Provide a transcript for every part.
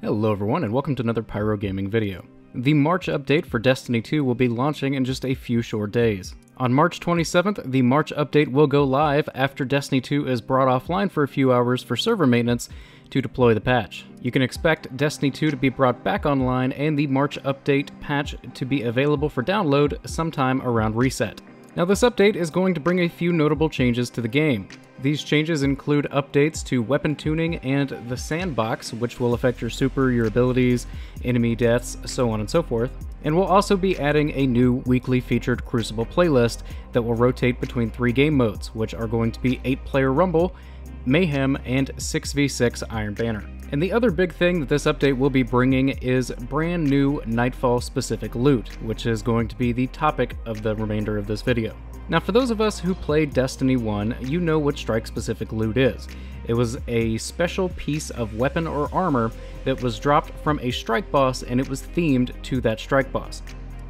Hello everyone and welcome to another Pyro Gaming video. The March update for Destiny 2 will be launching in just a few short days. On March 27th, the March update will go live after Destiny 2 is brought offline for a few hours for server maintenance to deploy the patch. You can expect Destiny 2 to be brought back online and the March update patch to be available for download sometime around reset. Now this update is going to bring a few notable changes to the game. These changes include updates to weapon tuning and the sandbox, which will affect your super, your abilities, enemy deaths, so on and so forth. And we'll also be adding a new weekly featured Crucible playlist that will rotate between 3 game modes, which are going to be 8-player Rumble, Mayhem, and 6v6 Iron Banner. And the other big thing that this update will be bringing is brand new Nightfall specific loot, which is going to be the topic of the remainder of this video. Now for those of us who played Destiny 1, you know what strike-specific loot is. It was a special piece of weapon or armor that was dropped from a strike boss and it was themed to that strike boss.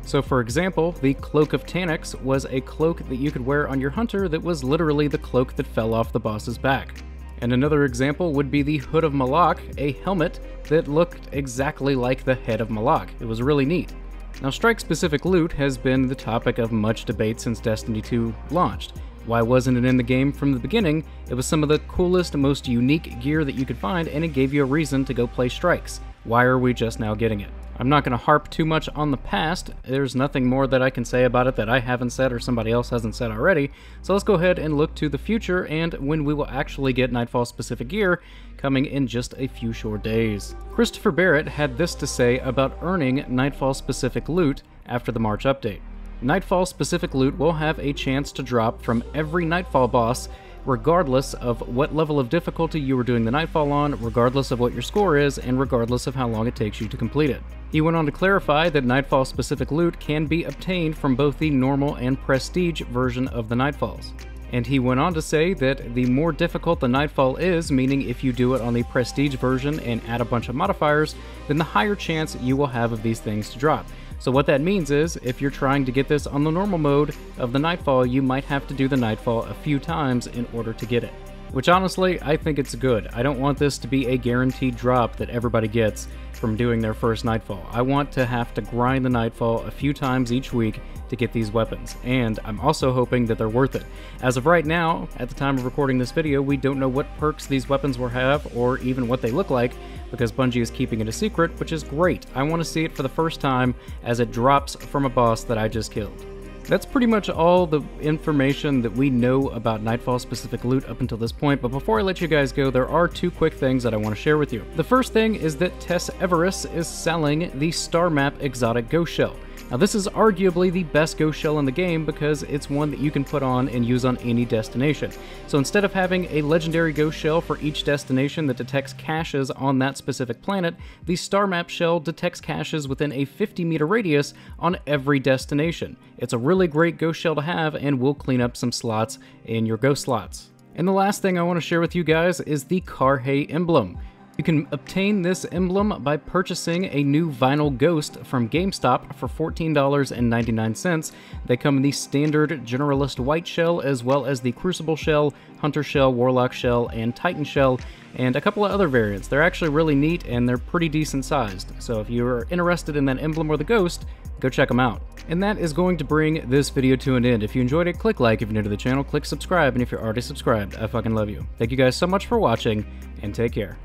So for example, the Cloak of Taniks was a cloak that you could wear on your hunter that was literally the cloak that fell off the boss's back. And another example would be the Hood of Malak, a helmet that looked exactly like the head of Malak. It was really neat. Now, strike-specific loot has been the topic of much debate since Destiny 2 launched. Why wasn't it in the game from the beginning? It was some of the coolest, most unique gear that you could find, and it gave you a reason to go play strikes. Why are we just now getting it? I'm not going to harp too much on the past. There's nothing more that I can say about it that I haven't said or somebody else hasn't said already, so let's go ahead and look to the future and when we will actually get Nightfall-specific gear coming in just a few short days. Christopher Barrett had this to say about earning Nightfall-specific loot after the March update. Nightfall-specific loot will have a chance to drop from every Nightfall boss regardless of what level of difficulty you were doing the Nightfall on, regardless of what your score is, and regardless of how long it takes you to complete it. He went on to clarify that Nightfall-specific loot can be obtained from both the normal and prestige version of the Nightfalls. And he went on to say that the more difficult the Nightfall is, meaning if you do it on the prestige version and add a bunch of modifiers, then the higher chance you will have of these things to drop. So what that means is, if you're trying to get this on the normal mode of the Nightfall, you might have to do the Nightfall a few times in order to get it. Which honestly, I think it's good. I don't want this to be a guaranteed drop that everybody gets from doing their first Nightfall. I want to have to grind the Nightfall a few times each week to get these weapons, and I'm also hoping that they're worth it. As of right now, at the time of recording this video, we don't know what perks these weapons will have or even what they look like, because Bungie is keeping it a secret, which is great. I want to see it for the first time as it drops from a boss that I just killed. That's pretty much all the information that we know about Nightfall-specific loot up until this point, but before I let you guys go, there are 2 quick things that I want to share with you. The first thing is that Tess Everest is selling the Star Map Exotic Ghost Shell. Now this is arguably the best ghost shell in the game because it's one that you can put on and use on any destination. So instead of having a legendary ghost shell for each destination that detects caches on that specific planet, the Star Map shell detects caches within a 50-meter radius on every destination. It's a really great ghost shell to have and will clean up some slots in your ghost slots. And the last thing I want to share with you guys is the Carrhae Emblem. You can obtain this emblem by purchasing a new vinyl ghost from GameStop for $14.99. They come in the standard generalist white shell, as well as the Crucible shell, Hunter shell, Warlock shell, and Titan shell, and a couple of other variants. They're actually really neat and they're pretty decent sized. So if you're interested in that emblem or the ghost, go check them out. And that is going to bring this video to an end. If you enjoyed it, click like. If you're new to the channel, click subscribe. And if you're already subscribed, I fucking love you. Thank you guys so much for watching, and take care.